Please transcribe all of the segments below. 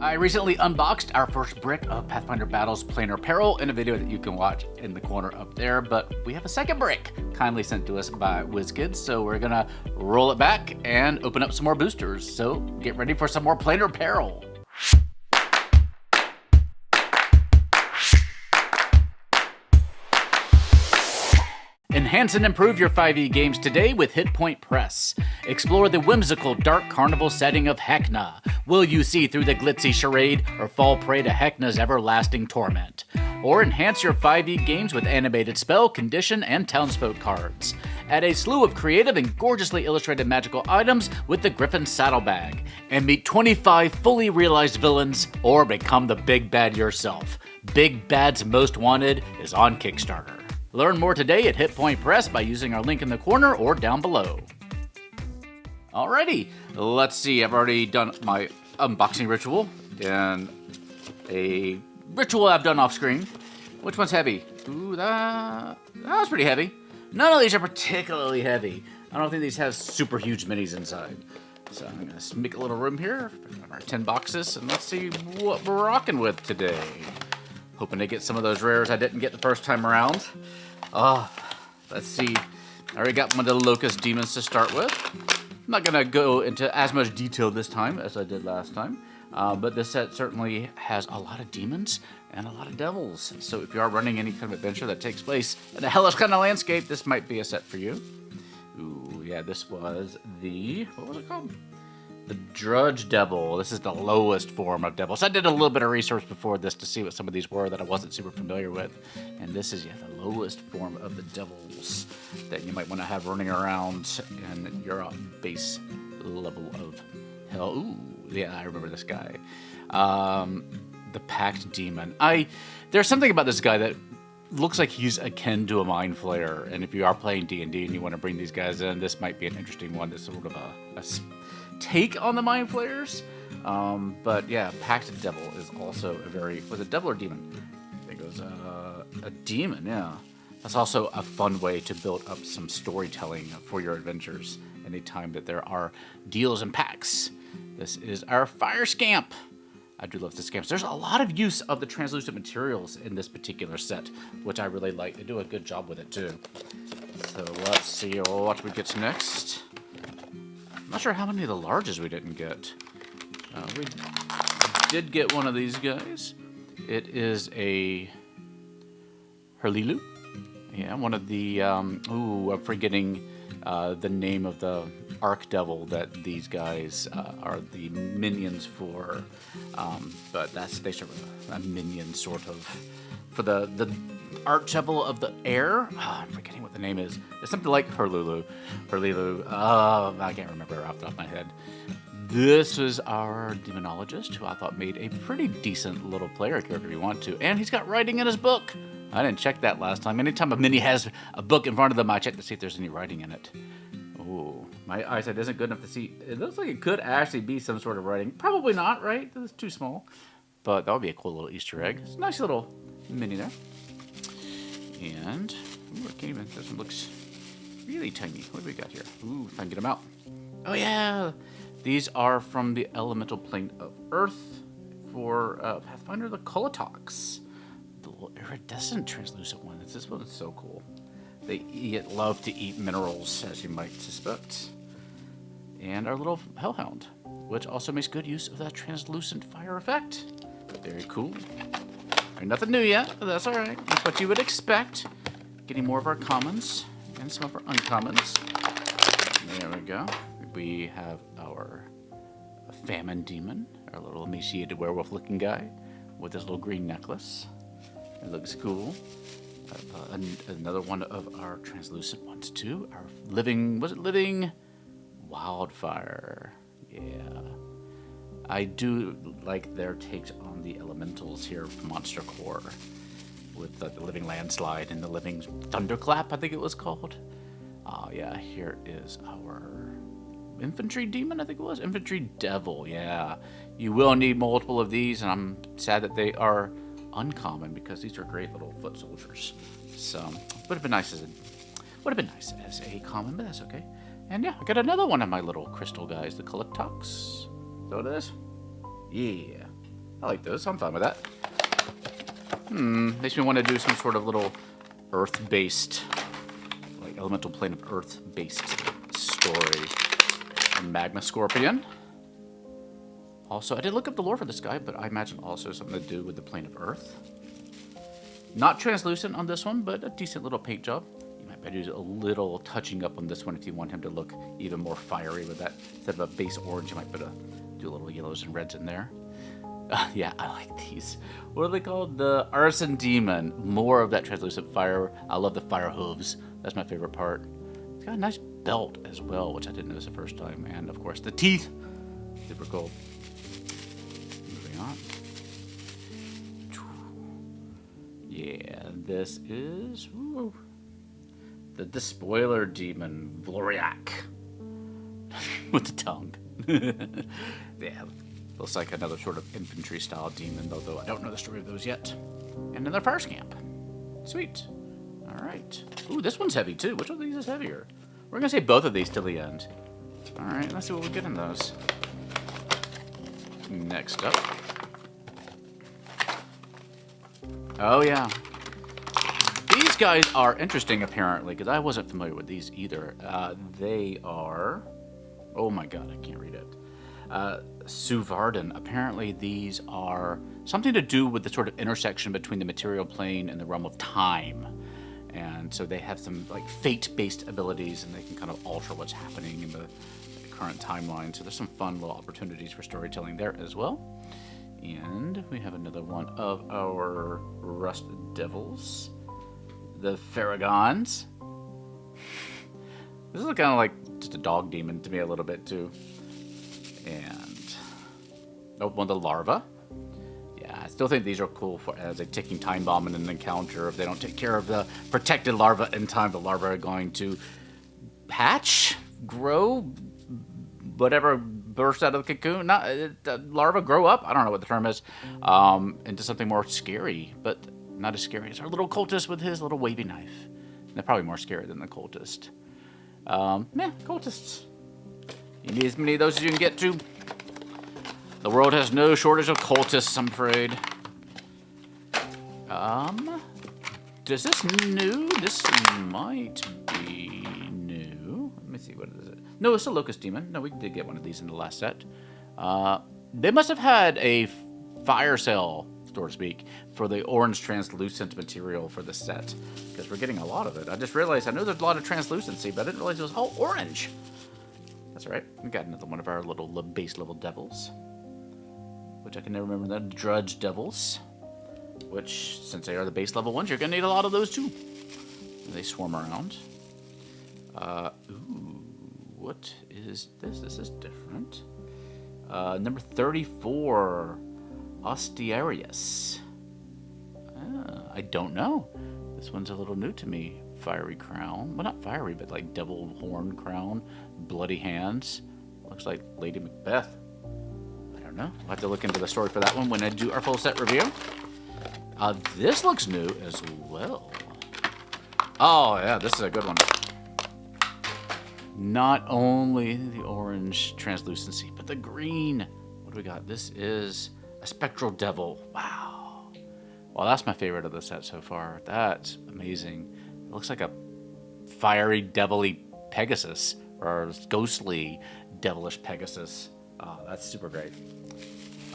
I recently unboxed our first brick of Pathfinder Battles Planar Peril in a video that you can watch in the corner up there, but we have a second brick kindly sent to us by WizKids, so we're gonna roll it back and open up some more boosters. So get ready for some more Planar Peril. Enhance and improve your 5e games today with Hit Point Press. Explore the whimsical dark carnival setting of Hekna. Will you see through the glitzy charade or fall prey to Hekna's everlasting torment? Or enhance your 5e games with animated spell, condition, and townsfolk cards. Add a slew of creative and gorgeously illustrated magical items with the Griffin Saddlebag. And meet 25 fully realized villains or become the big bad yourself. Big Bad's Most Wanted is on Kickstarter. Learn more today at Hit Point Press by using our link in the corner or down below. Alrighty, let's see. I've already done my unboxing ritual and a ritual I've done off screen. Which one's heavy? Ooh, that was pretty heavy. None of these are particularly heavy. I don't think these have super huge minis inside. So I'm gonna make a little room here for our 10 boxes and let's see what we're rocking with today. Hoping to get some of those rares I didn't get the first time around. Let's see. I already got one of the Locust demons to start with. I'm not going to go into as much detail this time as I did last time, but this set certainly has a lot of demons and a lot of devils. So if you are running any kind of adventure that takes place in a hellish kind of landscape, this might be a set for you. Ooh, yeah, this was the, what was it called? The Drudge Devil. This is the lowest form of devil. So I did a little bit of research before this to see what some of these were that I wasn't super familiar with. And this is, yeah, the lowest form of the devils that you might want to have running around in your base level of hell. Ooh, yeah, I remember this guy. The Pact Demon. There's something about this guy that looks like he's akin to a Mind Flayer. And if you are playing D&D and you want to bring these guys in, this might be an interesting one. That's sort of a take on the Mind Flayers. But yeah, Pact Devil is also a very, was it devil or demon? I think it was a demon, yeah. That's also a fun way to build up some storytelling for your adventures anytime that there are deals and packs. This is our Fire Scamp. I do love the scamps. There's a lot of use of the translucent materials in this particular set, which I really like. They do a good job with it too. So let's see what we get next. I'm not sure how many of the larges we didn't get. We did get one of these guys. It is a Hurlilu. Yeah, one of the, I'm forgetting the name of the Archdevil that these guys are the minions for. But they serve a minion sort of for the Archdevil of the air. I'm forgetting what the name is. It's something like Hurlilu. I can't remember off the top of my head. This is our Demonologist, who I thought made a pretty decent little player character if you want to. And he's got writing in his book. I didn't check that last time. Anytime a mini has a book in front of them, I check to see if there's any writing in it. Oh, my eyesight isn't good enough to see. It looks like it could actually be some sort of writing. Probably not, right? It's too small. But that would be a cool little Easter egg. It's a nice little mini there. And, ooh, I can't even, this one looks really tiny. What do we got here? Ooh, if I can get them out. Oh yeah, these are from the elemental plane of Earth for Pathfinder, the Cullitox. The little iridescent translucent one. This one is so cool. They love to eat minerals, as you might suspect. And our little Hell Hound, which also makes good use of that translucent fire effect. Very cool. Nothing new yet, but that's alright. That's what you would expect. Getting more of our commons and some of our uncommons. There we go. We have our Famine Demon, our little emaciated werewolf-looking guy with his little green necklace. It looks cool. Another one of our translucent ones too. Our Living Wildfire. Yeah. I do like their takes on the elementals here from Monster Core with the Living Landslide and the Living Thunderclap, I think it was called. Yeah, here is our Infantry Demon, I think it was. Infantry Devil, yeah. You will need multiple of these, and I'm sad that they are uncommon because these are great little foot soldiers. So, would have been nice as a common, but that's okay. And yeah, I got another one of my little crystal guys, the Cullitox. So it is? Yeah. I like those. I'm fine with that. Makes me want to do some sort of little earth-based, like elemental plane of earth-based story. A Magma Scorpion. Also, I did look up the lore for this guy, but I imagine also something to do with the plane of earth. Not translucent on this one, but a decent little paint job. You might do a little touching up on this one if you want him to look even more fiery with that. Instead of a base orange, you might put do a little yellows and reds in there. Yeah, I like these. What are they called? The Arson Demon. More of that translucent fire. I love the fire hooves. That's my favorite part. It's got a nice belt as well, which I didn't notice the first time. And, of course, the teeth. Super cool. Moving on. Yeah, this is the Despoiler Demon, Vloriak. With the tongue. Yeah, looks like another sort of infantry style demon, although I don't know the story of those yet. And another Fire Scamp. Sweet. Alright. Ooh, this one's heavy too. Which one of these is heavier? We're going to say both of these till the end. Alright, let's see what we get in those. Next up. Oh, yeah. These guys are interesting, apparently, because I wasn't familiar with these either. They are... Oh, my God, I can't read it. Suvarden. Apparently, these are something to do with the sort of intersection between the material plane and the realm of time. And so they have some, like, fate-based abilities, and they can kind of alter what's happening in the current timeline. So there's some fun little opportunities for storytelling there as well. And we have another one of our Rust Devils, the Fergons. This is kind of like just a dog demon to me a little bit too. And one of the larva. Yeah, I still think these are cool for as a ticking time bomb in an encounter. If they don't take care of the protected larva in time, the larva are going to hatch, grow, whatever burst out of the cocoon. Not larva grow up. I don't know what the term is. Into something more scary, but not as scary as our little cultist with his little wavy knife. And they're probably more scary than the cultist. Cultists. You need as many of those as you can get to. The world has no shortage of cultists, I'm afraid. Does this new? This might be new. Let me see, what is it? No, it's a Locust Demon. No, we did get one of these in the last set. They must have had a fire sale, so to speak, for the orange translucent material for the set. Because we're getting a lot of it. I just realized, I know there's a lot of translucency, but I didn't realize it was all orange. That's all right. We got another one of our little base level devils. Which I can never remember the Drudge Devils. Which, since they are the base level ones, you're going to need a lot of those too. And they swarm around. Ooh, what is this? This is different. Number 34, Ostiarius. I don't know. This one's a little new to me. Fiery crown. Well, not fiery, but like devil horn crown. Bloody hands. Looks like Lady Macbeth. I don't know. We'll have to look into the story for that one when I do our full set review. This looks new as well. Oh, yeah, this is a good one. Not only the orange translucency, but the green. What do we got? This is a Spectral Devil. Wow. Well, that's my favorite of the set so far. That's amazing. It looks like a fiery, devilly Pegasus, or ghostly, devilish Pegasus. Oh, that's super great.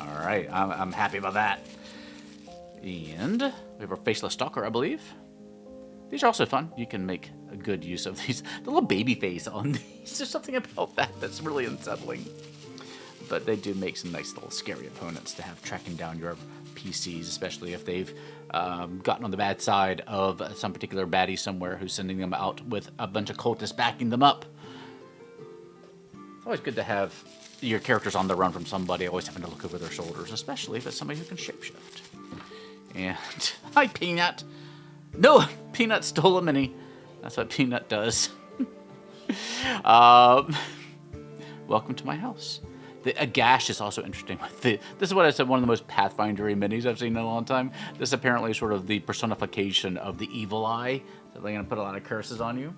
All right, I'm happy about that. And we have our Faceless Stalker, I believe. These are also fun. You can make a good use of these. The little baby face on these. There's something about that that's really unsettling. But they do make some nice little scary opponents to have tracking down your PCs, especially if they've gotten on the bad side of some particular baddie somewhere who's sending them out with a bunch of cultists backing them up. It's always good to have your characters on the run from somebody, always having to look over their shoulders, especially if it's somebody who can shapeshift. And hi, Peanut. No, Peanut stole a mini. That's what Peanut does. Welcome to my house. The Agash is also interesting. This is what I said, one of the most Pathfinder-y minis I've seen in a long time. This is apparently sort of the personification of the evil eye. So they're going to put a lot of curses on you.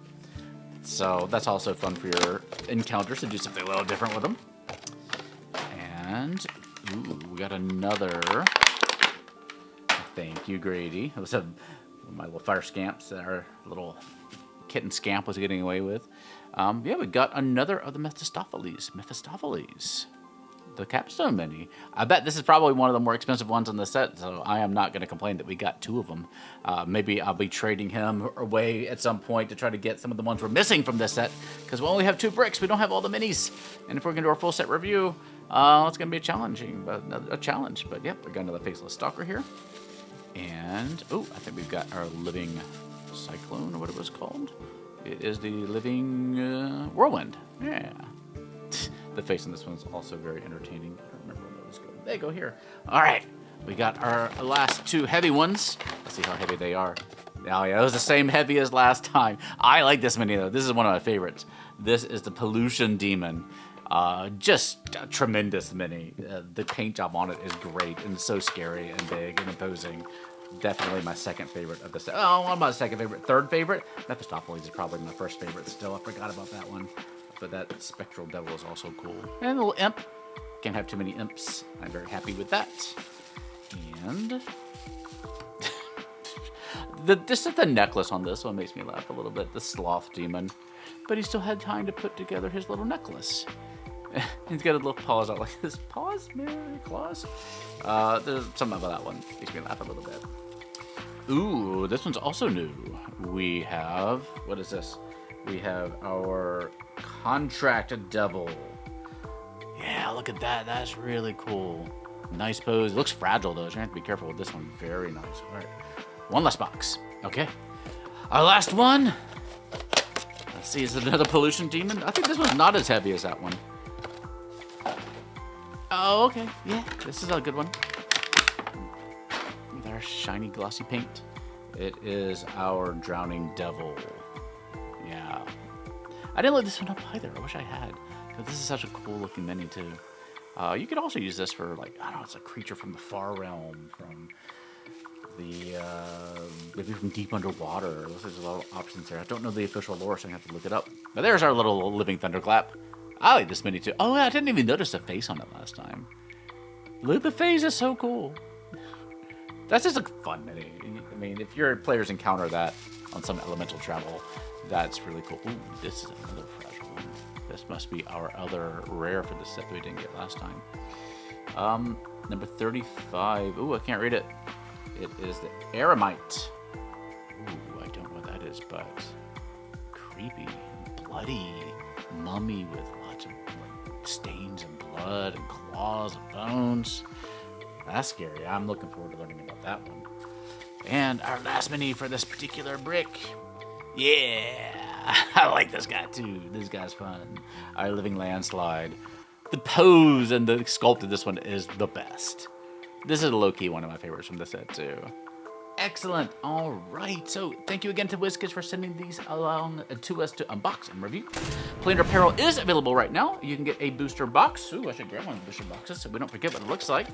So that's also fun for your encounters to do something a little different with them. And Ooh, we got another. Thank you, Grady. It was my little fire scamps that our little kitten scamp was getting away with. Yeah, we got another of the Mephistopheles. The capstone mini. I bet this is probably one of the more expensive ones on the set, so I am not going to complain that we got 2 of them. Maybe I'll be trading him away at some point to try to get some of the ones we're missing from this set, because we only have 2 bricks. We don't have all the minis. And if we're going to do our full set review, it's going to be a challenge. But yep, we got another Faceless Stalker here. And, oh, I think we've got our Living Cyclone, or what it was called. It is the Living Whirlwind. Yeah. The face on this one's also very entertaining. I don't remember when those go. They go here. All right. We got our last 2 heavy ones. Let's see how heavy they are. Oh, yeah, it was the same heavy as last time. I like this mini, though. This is one of my favorites. This is the Pollution Demon. Just a tremendous mini. The paint job on it is great and so scary and big and imposing. Definitely my second favorite of the set. Oh, what about my second favorite? Third favorite? Mephistopheles is probably my first favorite still. I forgot about that one. But that Spectral Devil is also cool. And a little imp. Can't have too many imps. I'm very happy with that. And just the necklace on this one makes me laugh a little bit. The Sloth Demon. But he still had time to put together his little necklace. He's got a little paws out like this. Paws? Maybe claws? There's something about that one. Makes me laugh a little bit. Ooh, this one's also new. We have, what is this? We have our Contract Devil. Yeah, look at that. That's really cool. Nice pose. It looks fragile, though. So you have to be careful with this one. Very nice. All right. One last box. Okay. Our last one. Let's see. Is it another Pollution Demon? I think this one's not as heavy as that one. Oh, okay. Yeah, this is a good one. With our shiny, glossy paint. It is our Drowning Devil. Yeah. I didn't look this one up either. I wish I had. Because this is such a cool looking mini too. You could also use this for, like, I don't know, it's a creature from the far realm, from the, maybe from deep underwater. There's a lot of options there. I don't know the official lore, so I have to look it up. But there's our little Living Thunderclap. I like this mini too. Oh, I didn't even notice the face on it last time. Look at the face, is so cool. That's just a fun mini. I mean, if your players encounter that on some elemental travel, that's really cool. Ooh, this is another fragile one. This must be our other rare for the set that we didn't get last time. Number 35. Ooh, I can't read it. It is the Eremite. Ooh, I don't know what that is, but creepy, bloody mummy with lots of stains and blood and claws and bones. That's scary. I'm looking forward to learning about that one. And our last mini for this particular brick. Yeah, I like this guy too. This guy's fun. Our Living Landslide. The pose and the sculpt of this one is the best. This is low-key one of my favorites from the set too. Excellent. All right. So thank you again to WizKids for sending these along to us to unbox and review. Planar Peril is available right now. You can get a booster box. Ooh, I should grab one of the booster boxes so we don't forget what it looks like.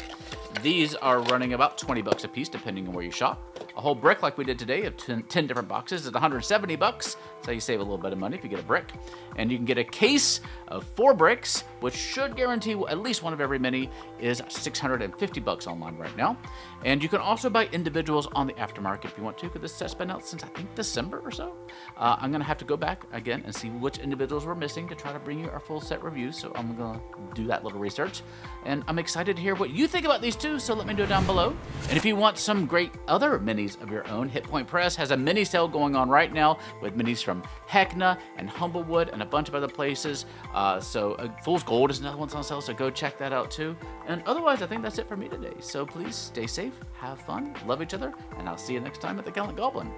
These are running about 20 bucks a piece, depending on where you shop. A whole brick like we did today of 10 different boxes is 170 bucks. So you save a little bit of money if you get a brick. And you can get a case of 4 bricks, which should guarantee at least one of every mini, is 650 bucks online right now. And you can also buy individuals on the aftermarket if you want to, because this set's been out since I think December or so. I'm gonna have to go back again and see which individuals we're missing to try to bring you our full set review. So I'm gonna do that little research, and I'm excited to hear what you think about these two. So let me know down below. And if you want some great other minis of your own, Hit Point Press has a mini sale going on right now with minis from Heckna and Humblewood and a bunch of other places. Fool's Gold is another one's on sale, so go check that out too. And otherwise, I think that's it for me today. So please stay safe, have fun, love each other, and I'll see you next time at the Gallant Goblin.